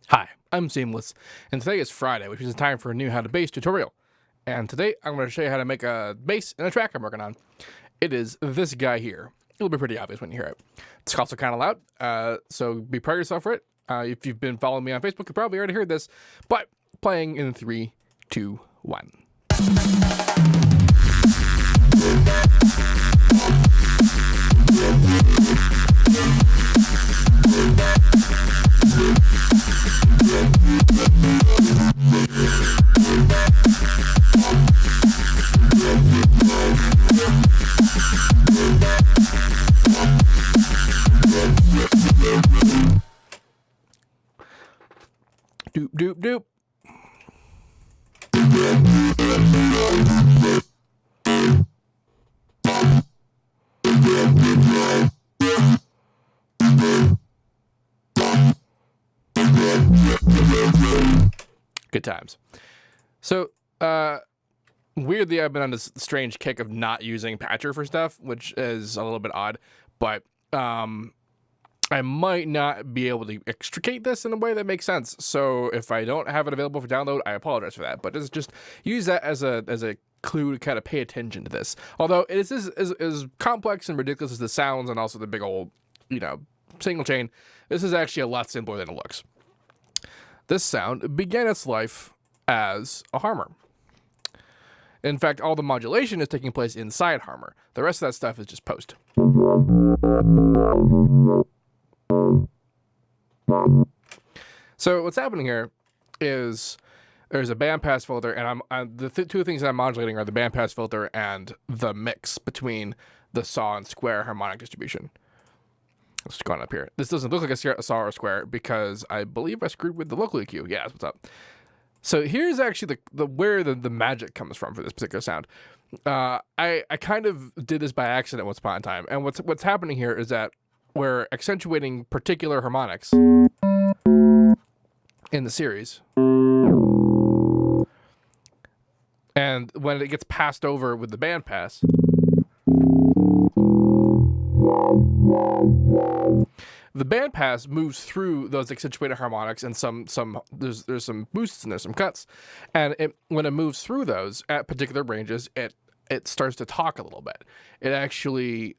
Hi, I'm Seamless, and today is Friday, which is time for a new how to bass tutorial. And today I'm going to show you how to make a bass in a track I'm working on. It is this guy here. It'll be pretty obvious when you hear it. It's also kind of loud, so be proud of yourself for it. If you've been following me on Facebook, you probably already heard this, but playing in 3, 2, 1. Doop, doop, doop. Good times. So, weirdly, I've been on this strange kick of not using Patcher for stuff, which is a little bit odd, but I might not be able to extricate this in a way that makes sense. So if I don't have it available for download, I apologize for that. But just use that as a clue to kind of pay attention to this. Although it is as complex and ridiculous as the sounds and also the big old, single chain, this is actually a lot simpler than it looks. This sound began its life as a harmor. In fact, all the modulation is taking place inside harmor. The rest of that stuff is just post. So what's happening here is there's a bandpass filter, and the two things that I'm modulating are the bandpass filter and the mix between the saw and square harmonic distribution. Let's go on up here. This doesn't look like a saw or a square because I believe I screwed with the local EQ. Yeah, that's what's up. So here's actually where the magic comes from for this particular sound. I kind of did this by accident once upon a time, and what's happening here is that we're accentuating particular harmonics in the series, and when it gets passed over with the bandpass, the bandpass moves through those accentuated harmonics, and there's some boosts and there's some cuts, and when it moves through those at particular ranges, it starts to talk a little bit. It actually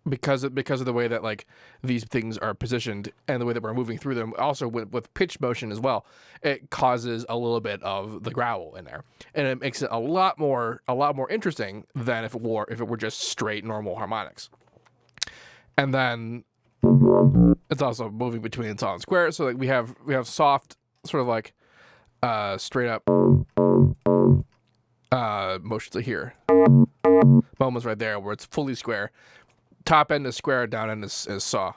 because of the way that like these things are positioned and the way that we're moving through them, also with pitch motion as well, it causes a little bit of the growl in there, and it makes it a lot more interesting than if it were just straight normal harmonics. And then it's also moving between saw and square, so like we have soft, sort of like straight up motions here, moments right there where it's fully square. Top end is square, down end is saw.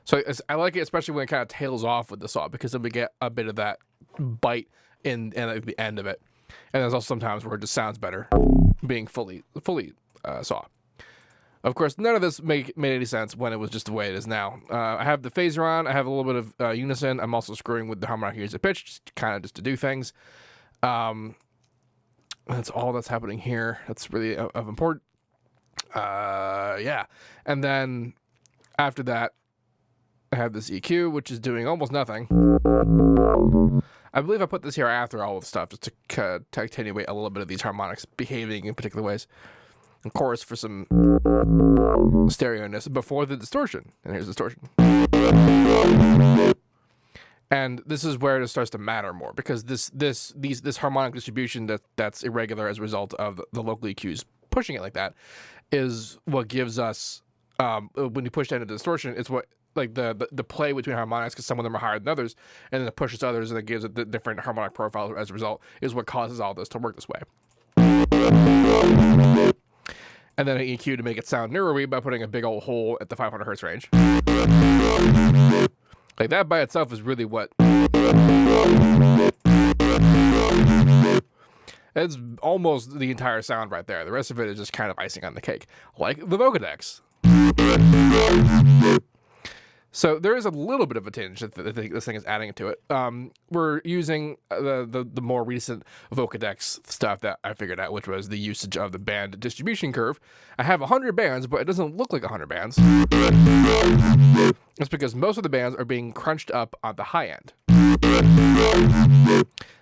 So I like it, especially when it kind of tails off with the saw, because then we get a bit of that bite in at the end of it. And there's also sometimes where it just sounds better being fully saw. Of course, none of this made any sense when it was just the way it is now. I have the phaser on. I have a little bit of unison. I'm also screwing with the harmonic units of pitch, just to do things. That's all that's happening here. That's really of important. Yeah. And then after that, I have this EQ, which is doing almost nothing. I believe I put this here after all of the stuff, just to attenuate a little bit of these harmonics behaving in particular ways. Of course, for some stereo-ness before the distortion. And here's distortion. And this is where it starts to matter more, because this harmonic distribution that's irregular as a result of the local EQs pushing it like that is what gives us, when you push down into distortion, it's what, like the play between harmonics, because some of them are higher than others, and then it pushes others and it gives it the different harmonic profiles as a result, is what causes all this to work this way. And then an EQ to make it sound neuro-y by putting a big old hole at the 500 hertz range. Like that by itself is really what... It's almost the entire sound right there. The rest of it is just kind of icing on the cake, like the Vocodex. So there is a little bit of a tinge that this thing is adding to it. We're using the more recent Vocodex stuff that I figured out, which was the usage of the band distribution curve. I have 100 bands, but it doesn't look like 100 bands. It's because most of the bands are being crunched up on the high end.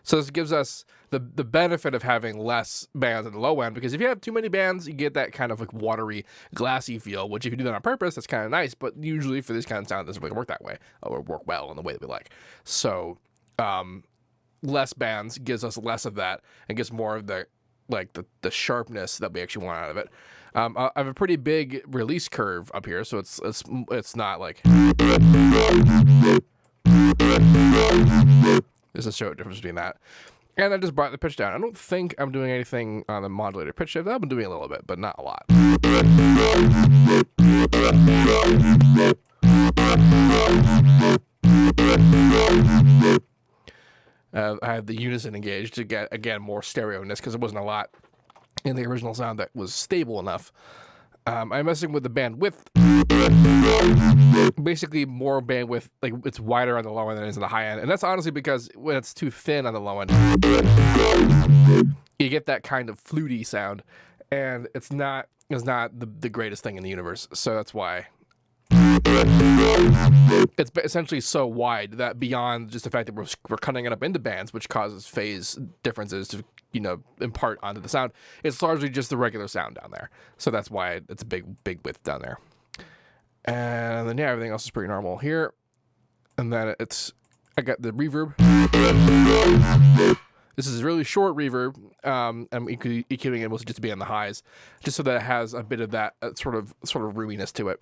So this gives us the benefit of having less bands at the low end, because if you have too many bands, you get that kind of like watery, glassy feel, which if you do that on purpose, that's kind of nice, but usually for this kind of sound, it doesn't really work that way, or work well in the way that we like. So less bands gives us less of that and gets more of the sharpness that we actually want out of it. I have a pretty big release curve up here, so it's not like... There's a show difference between that. And I just brought the pitch down. I don't think I'm doing anything on the modulator pitch shift. I've been doing a little bit, but not a lot. I have the unison engaged to get, again, more stereo-ness, because there wasn't a lot in the original sound that was stable enough. I'm messing with the bandwidth. Basically, more bandwidth, like it's wider on the low end than it is on the high end. And that's honestly because when it's too thin on the low end, you get that kind of fluty sound. And it's not the greatest thing in the universe. So that's why it's essentially so wide that beyond just the fact that we're cutting it up into bands, which causes phase differences to, impart onto the sound, it's largely just the regular sound down there. So that's why it's a big width down there. And then, yeah, everything else is pretty normal here. And then I got the reverb. This is a really short reverb. I'm EQing it mostly just to be on the highs, just so that it has a bit of that sort of roominess to it.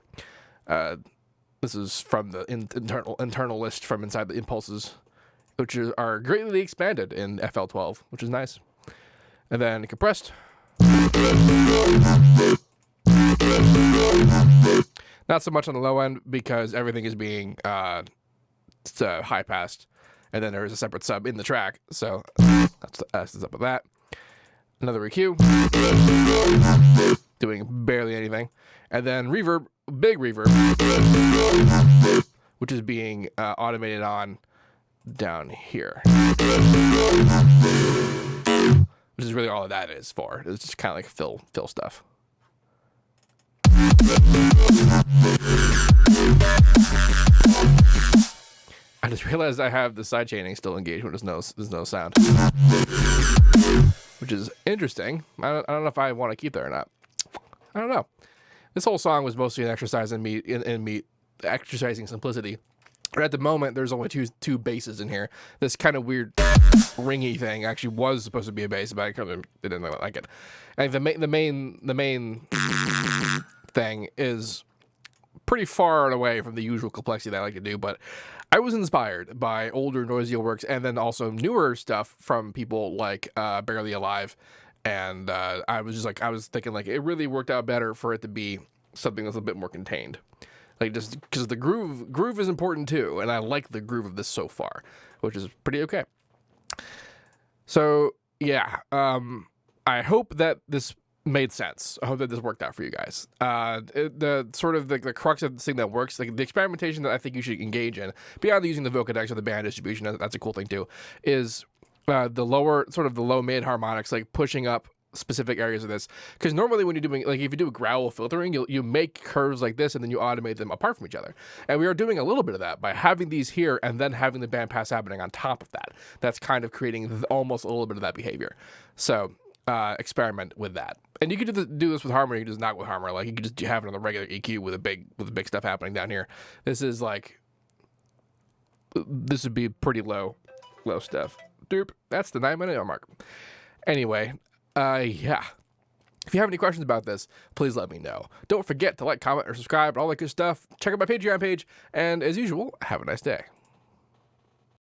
This is from the internal list from inside the impulses, which are greatly expanded in FL12, which is nice. And then compressed. Not so much on the low end because everything is being high passed, and then there is a separate sub in the track, so that's up with that. Another EQ, doing barely anything, and then reverb, big reverb, which is being automated on down here, which is really all that is for. It's just kind of like fill stuff. I just realized I have the side chaining still engaged when there's no sound, which is interesting. I don't know if I want to keep that or not. I don't know. This whole song was mostly an exercise in me exercising simplicity. But at the moment, there's only two basses in here. This kind of weird ringy thing actually was supposed to be a bass, but I didn't like it. And the main thing is pretty far away from the usual complexity that I like to do, but I was inspired by older noisier works and then also newer stuff from people like Barely Alive, and I was thinking like it really worked out better for it to be something that's a bit more contained, like just because the groove is important too, and I like the groove of this so far, which is pretty okay. So yeah, I hope that this made sense. I hope that this worked out for you guys. The sort of the crux of the thing that works, like the experimentation that I think you should engage in, beyond using the Vocodex or the band distribution, that's a cool thing too, is the low mid harmonics, like pushing up specific areas of this. Because normally when you're doing, like if you do growl filtering, you make curves like this and then you automate them apart from each other. And we are doing a little bit of that by having these here and then having the band pass happening on top of that. That's kind of creating almost a little bit of that behavior. So experiment with that. And you could do this with Harmony, just not with Harmony. Like you could just have it on the regular EQ with the big stuff happening down here. This would be pretty low stuff. Derp. That's the 9-minute mark. Anyway, yeah. If you have any questions about this, please let me know. Don't forget to like, comment, or subscribe, and all that good stuff. Check out my Patreon page, and as usual, have a nice day.